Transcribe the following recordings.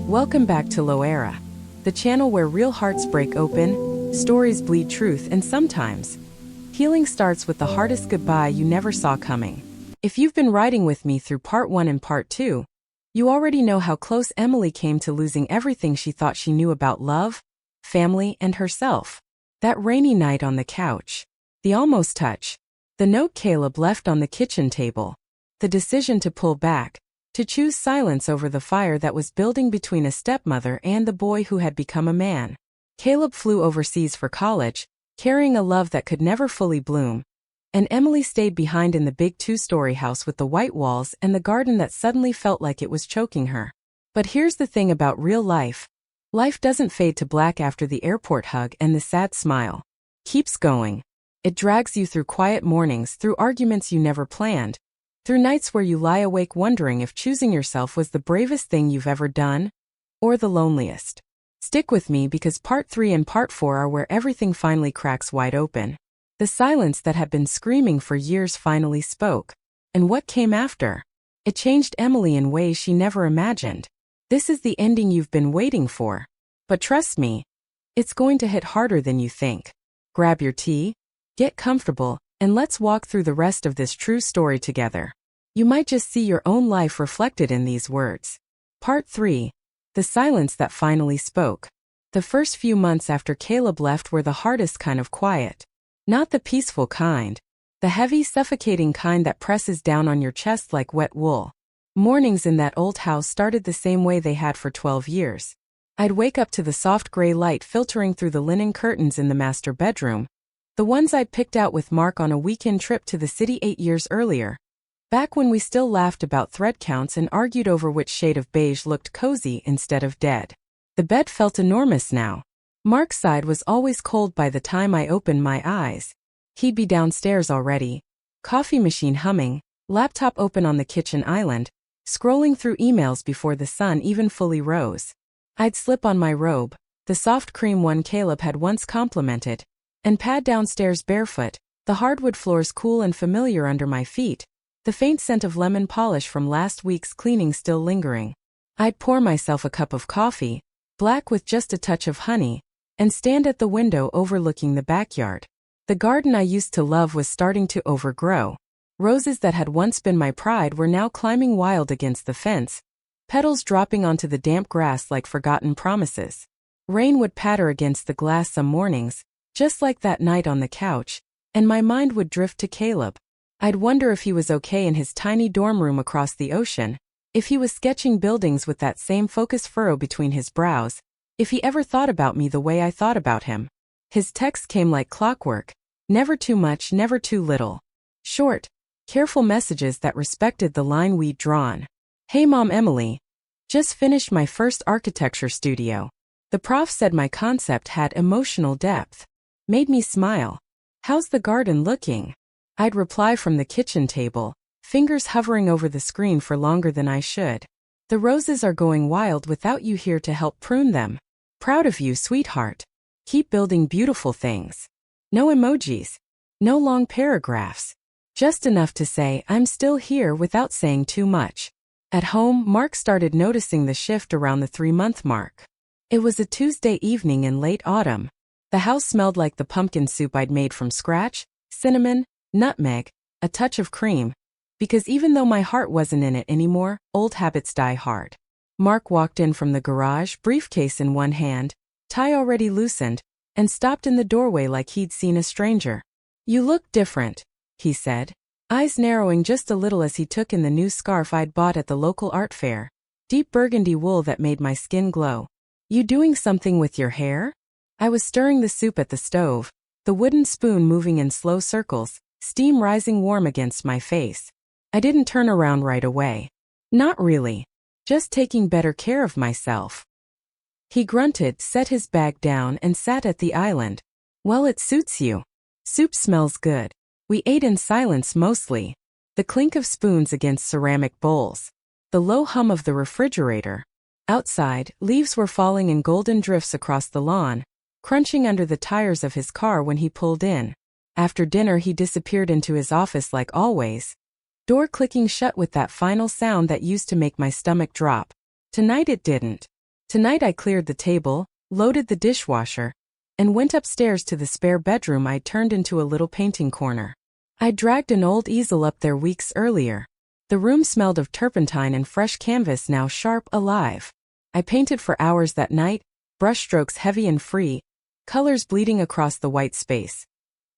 Welcome back to HLOARA, the channel where real hearts break open, stories bleed truth, and sometimes healing starts with the hardest goodbye you never saw coming. If you've been riding with me through part 1 and part 2, you already know how close Emily came to losing everything she thought she knew about love, family, and herself. That rainy night on the couch, the almost touch, the note Caleb left on the kitchen table, the decision to pull back, to choose silence over the fire that was building between a stepmother and the boy who had become a man. Caleb flew overseas for college, carrying a love that could never fully bloom, and Emily stayed behind in the big 2-story house with the white walls and the garden that suddenly felt like it was choking her. But here's the thing about real life. Life doesn't fade to black after the airport hug and the sad smile. Keeps going. It drags you through quiet mornings, through arguments you never planned, through nights where you lie awake wondering if choosing yourself was the bravest thing you've ever done, or the loneliest. Stick with me because part 3 and part 4 are where everything finally cracks wide open. The silence that had been screaming for years finally spoke. And what came after? It changed Emily in ways she never imagined. This is the ending you've been waiting for. But trust me, it's going to hit harder than you think. Grab your tea, get comfortable, and let's walk through the rest of this true story together. You might just see your own life reflected in these words. Part 3. The silence that finally spoke. The first few months after Caleb left were the hardest kind of quiet. Not the peaceful kind. The heavy, suffocating kind that presses down on your chest like wet wool. Mornings in that old house started the same way they had for 12 years. I'd wake up to the soft gray light filtering through the linen curtains in the master bedroom, the ones I'd picked out with Mark on a weekend trip to the city 8 years earlier. Back when we still laughed about thread counts and argued over which shade of beige looked cozy instead of dead. The bed felt enormous now. Mark's side was always cold by the time I opened my eyes. He'd be downstairs already, coffee machine humming, laptop open on the kitchen island, scrolling through emails before the sun even fully rose. I'd slip on my robe, the soft cream one Caleb had once complimented, and pad downstairs barefoot, the hardwood floors cool and familiar under my feet, the faint scent of lemon polish from last week's cleaning still lingering. I'd pour myself a cup of coffee, black with just a touch of honey, and stand at the window overlooking the backyard. The garden I used to love was starting to overgrow. Roses that had once been my pride were now climbing wild against the fence, petals dropping onto the damp grass like forgotten promises. Rain would patter against the glass some mornings, just like that night on the couch, and my mind would drift to Caleb. I'd wonder if he was okay in his tiny dorm room across the ocean, if he was sketching buildings with that same focused furrow between his brows, if he ever thought about me the way I thought about him. His texts came like clockwork, never too much, never too little. Short, careful messages that respected the line we'd drawn. Hey Mom, Emily. Just finished my first architecture studio. The prof said my concept had emotional depth. Made me smile. How's the garden looking? I'd reply from the kitchen table, fingers hovering over the screen for longer than I should. The roses are going wild without you here to help prune them. Proud of you, sweetheart. Keep building beautiful things. No emojis. No long paragraphs. Just enough to say I'm still here without saying too much. At home, Mark started noticing the shift around the 3-month mark. It was a Tuesday evening in late autumn. The house smelled like the pumpkin soup I'd made from scratch, cinnamon, nutmeg, a touch of cream. Because even though my heart wasn't in it anymore, old habits die hard. Mark walked in from the garage, briefcase in one hand, tie already loosened, and stopped in the doorway like he'd seen a stranger. You look different, he said, eyes narrowing just a little as he took in the new scarf I'd bought at the local art fair. Deep burgundy wool that made my skin glow. You doing something with your hair? I was stirring the soup at the stove, the wooden spoon moving in slow circles, steam rising warm against my face. I didn't turn around right away. Not really. Just taking better care of myself. He grunted, set his bag down, and sat at the island. Well, it suits you. Soup smells good. We ate in silence mostly. The clink of spoons against ceramic bowls. The low hum of the refrigerator. Outside, leaves were falling in golden drifts across the lawn, crunching under the tires of his car when he pulled in. After dinner he disappeared into his office like always. Door clicking shut with that final sound that used to make my stomach drop. Tonight it didn't. Tonight I cleared the table, loaded the dishwasher, and went upstairs to the spare bedroom I'd turned into a little painting corner. I dragged an old easel up there weeks earlier. The room smelled of turpentine and fresh canvas, now sharp, alive. I painted for hours that night, brushstrokes heavy and free, colors bleeding across the white space.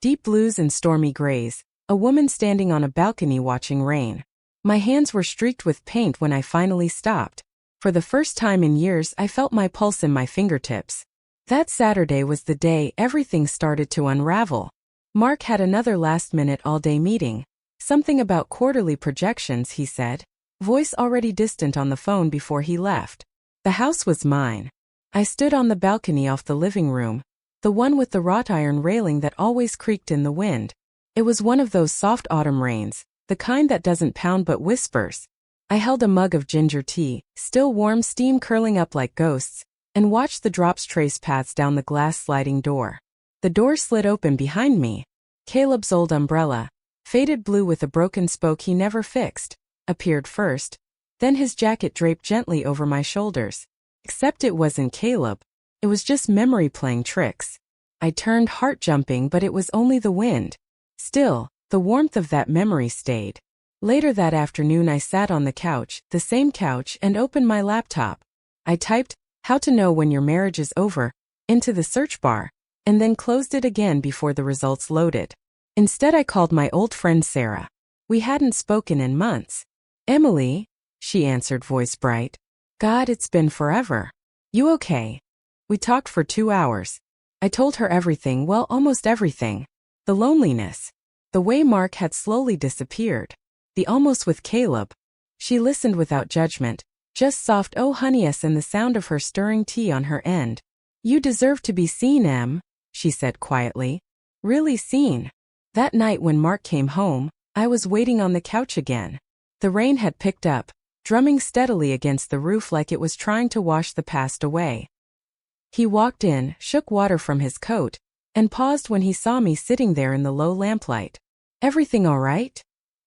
Deep blues and stormy grays, a woman standing on a balcony watching rain. My hands were streaked with paint when I finally stopped. For the first time in years, I felt my pulse in my fingertips. That Saturday was the day everything started to unravel. Mark had another last-minute all-day meeting. Something about quarterly projections, he said, voice already distant on the phone before he left. The house was mine. I stood on the balcony off the living room, the one with the wrought iron railing that always creaked in the wind. It was one of those soft autumn rains, the kind that doesn't pound but whispers. I held a mug of ginger tea, still warm, steam curling up like ghosts, and watched the drops trace paths down the glass sliding door. The door slid open behind me. Caleb's old umbrella, faded blue with a broken spoke he never fixed, appeared first. Then his jacket draped gently over my shoulders. Except it wasn't Caleb. It was just memory playing tricks. I turned, heart jumping, but it was only the wind. Still, the warmth of that memory stayed. Later that afternoon I sat on the couch, the same couch, and opened my laptop. I typed, "How to know when your marriage is over," into the search bar, and then closed it again before the results loaded. Instead I called my old friend Sarah. We hadn't spoken in months. "Emily," she answered, voice bright. "God, it's been forever. You okay?" We talked for 2 hours. I told her everything, well, almost everything. The loneliness. The way Mark had slowly disappeared. The almost with Caleb. She listened without judgment, just soft "oh honeys" and the sound of her stirring tea on her end. "You deserve to be seen, Em," she said quietly. "Really seen." That night when Mark came home, I was waiting on the couch again. The rain had picked up, drumming steadily against the roof like it was trying to wash the past away. He walked in, shook water from his coat, and paused when he saw me sitting there in the low lamplight. "Everything all right?"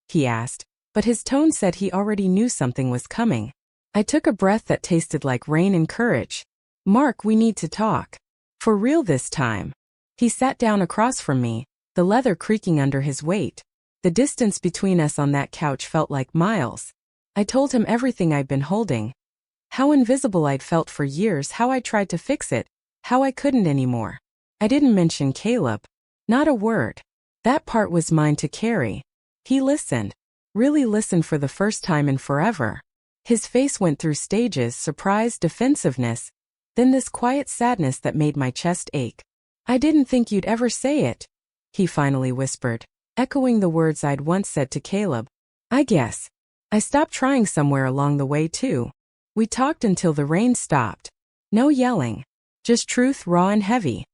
he asked, but his tone said he already knew something was coming. I took a breath that tasted like rain and courage. "Mark, we need to talk. For real this time." He sat down across from me, the leather creaking under his weight. The distance between us on that couch felt like miles. I told him everything I'd been holding. How invisible I'd felt for years, how I tried to fix it, how I couldn't anymore. I didn't mention Caleb. Not a word. That part was mine to carry. He listened. Really listened for the first time in forever. His face went through stages: surprise, defensiveness, then this quiet sadness that made my chest ache. "I didn't think you'd ever say it," he finally whispered, echoing the words I'd once said to Caleb. "I guess I stopped trying somewhere along the way too." We talked until the rain stopped. No yelling. Just truth, raw and heavy.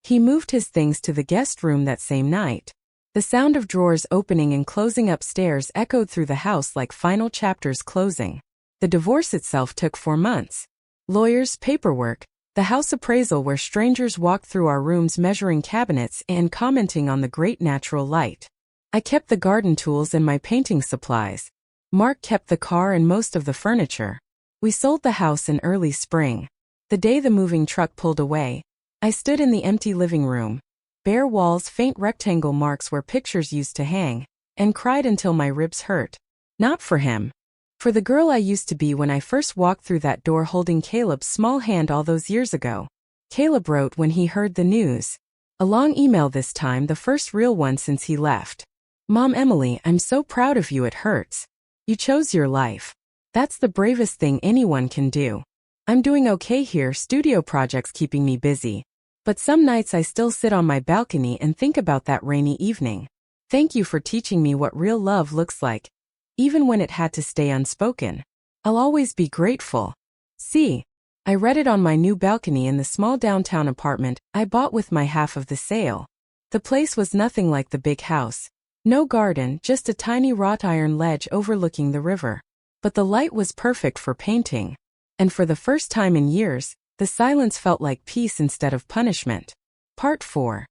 He moved his things to the guest room that same night. The sound of drawers opening and closing upstairs echoed through the house like final chapters closing. The divorce itself took 4 months. Lawyers, paperwork, the house appraisal where strangers walked through our rooms measuring cabinets and commenting on the great natural light. I kept the garden tools and my painting supplies. Mark kept the car and most of the furniture. We sold the house in early spring. The day the moving truck pulled away, I stood in the empty living room. Bare walls, faint rectangle marks where pictures used to hang, and cried until my ribs hurt. Not for him. For the girl I used to be when I first walked through that door holding Caleb's small hand all those years ago. Caleb wrote when he heard the news. A long email this time, the first real one since he left. "Mom, Emily, I'm so proud of you, it hurts. You chose your life. That's the bravest thing anyone can do. I'm doing okay here, studio projects keeping me busy. But some nights I still sit on my balcony and think about that rainy evening. Thank you for teaching me what real love looks like, even when it had to stay unspoken. I'll always be grateful." See, I read it on my new balcony in the small downtown apartment I bought with my half of the sale. The place was nothing like the big house. No garden, just a tiny wrought iron ledge overlooking the river. But the light was perfect for painting. And for the first time in years, the silence felt like peace instead of punishment. Part 4.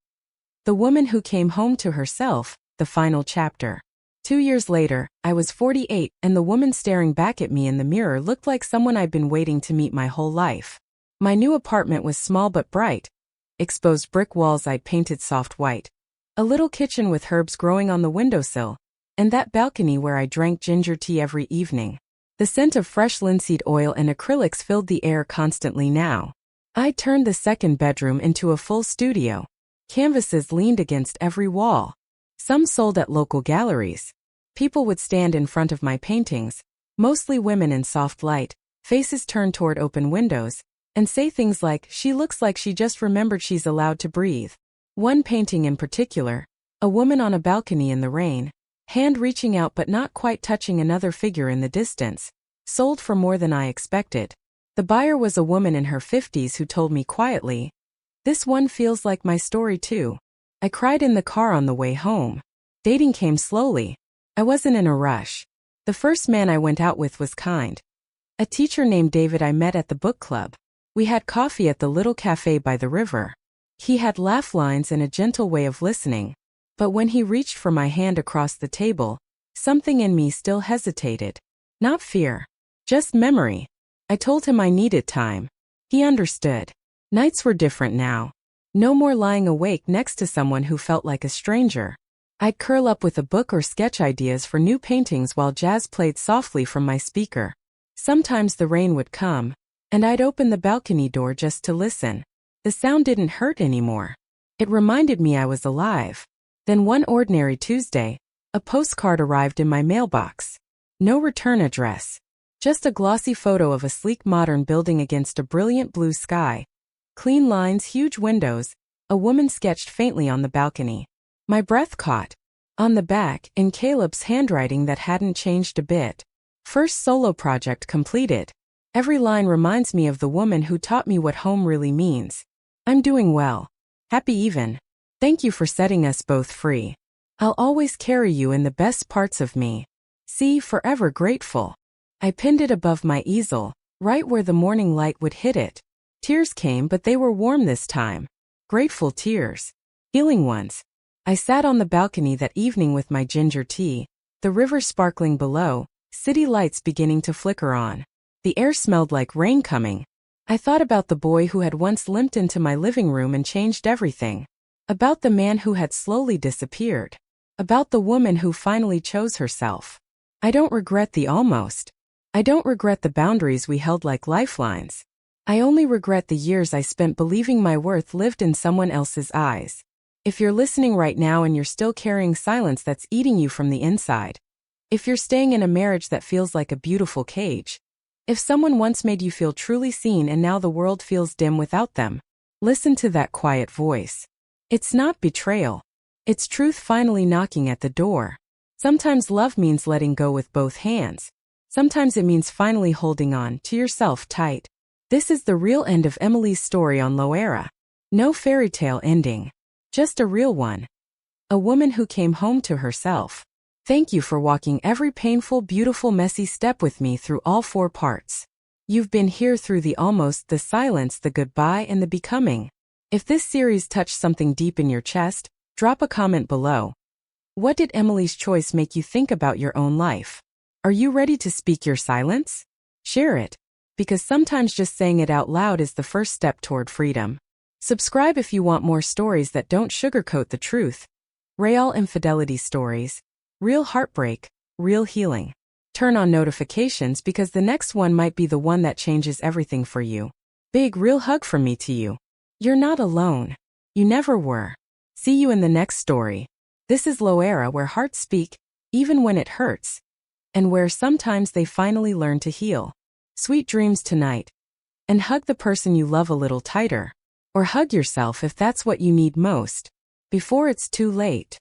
The woman who came home to herself, the final chapter. 2 years later, I was 48, and the woman staring back at me in the mirror looked like someone I'd been waiting to meet my whole life. My new apartment was small but bright. Exposed brick walls I'd painted soft white. A little kitchen with herbs growing on the windowsill. And that balcony where I drank ginger tea every evening. The scent of fresh linseed oil and acrylics filled the air constantly now. I'd turned the second bedroom into a full studio. Canvases leaned against every wall. Some sold at local galleries. People would stand in front of my paintings, mostly women in soft light, faces turned toward open windows, and say things like, "She looks like she just remembered she's allowed to breathe." One painting in particular, a woman on a balcony in the rain, hand reaching out but not quite touching another figure in the distance, sold for more than I expected. The buyer was a woman in her 50s who told me quietly, "This one feels like my story too." I cried in the car on the way home. Dating came slowly. I wasn't in a rush. The first man I went out with was kind. A teacher named David I met at the book club. We had coffee at the little cafe by the river. He had laugh lines and a gentle way of listening. But when he reached for my hand across the table, something in me still hesitated. Not fear. Just memory. I told him I needed time. He understood. Nights were different now. No more lying awake next to someone who felt like a stranger. I'd curl up with a book or sketch ideas for new paintings while jazz played softly from my speaker. Sometimes the rain would come, and I'd open the balcony door just to listen. The sound didn't hurt anymore. It reminded me I was alive. Then one ordinary Tuesday, a postcard arrived in my mailbox. No return address. Just a glossy photo of a sleek modern building against a brilliant blue sky. Clean lines, huge windows, a woman sketched faintly on the balcony. My breath caught. On the back, in Caleb's handwriting that hadn't changed a bit. First solo project completed. Every line reminds me of the woman who taught me what home really means. I'm doing well. Happy even. Thank you for setting us both free. I'll always carry you in the best parts of me. See, forever grateful. I pinned it above my easel, right where the morning light would hit it. Tears came, but they were warm this time. Grateful tears. Healing ones. I sat on the balcony that evening with my ginger tea, the river sparkling below, city lights beginning to flicker on. The air smelled like rain coming. I thought about the boy who had once limped into my living room and changed everything. About the man who had slowly disappeared. About the woman who finally chose herself. I don't regret the almost. I don't regret the boundaries we held like lifelines. I only regret the years I spent believing my worth lived in someone else's eyes. If you're listening right now and you're still carrying silence that's eating you from the inside. If you're staying in a marriage that feels like a beautiful cage. If someone once made you feel truly seen and now the world feels dim without them. Listen to that quiet voice. It's not betrayal. It's truth finally knocking at the door. Sometimes love means letting go with both hands. Sometimes it means finally holding on to yourself tight. This is the real end of Emily's story on HLOARA. No fairy tale ending. Just a real one. A woman who came home to herself. Thank you for walking every painful, beautiful, messy step with me through all 4 parts. You've been here through the almost, the silence, the goodbye, and the becoming. If this series touched something deep in your chest, drop a comment below. What did Emily's choice make you think about your own life? Are you ready to speak your silence? Share it. Because sometimes just saying it out loud is the first step toward freedom. Subscribe if you want more stories that don't sugarcoat the truth. Real infidelity stories. Real heartbreak. Real healing. Turn on notifications because the next one might be the one that changes everything for you. Big real hug from me to you. You're not alone. You never were. See you in the next story. This is HLOARA, where hearts speak, even when it hurts. And where sometimes they finally learn to heal. Sweet dreams tonight. And hug the person you love a little tighter. Or hug yourself if that's what you need most. Before it's too late.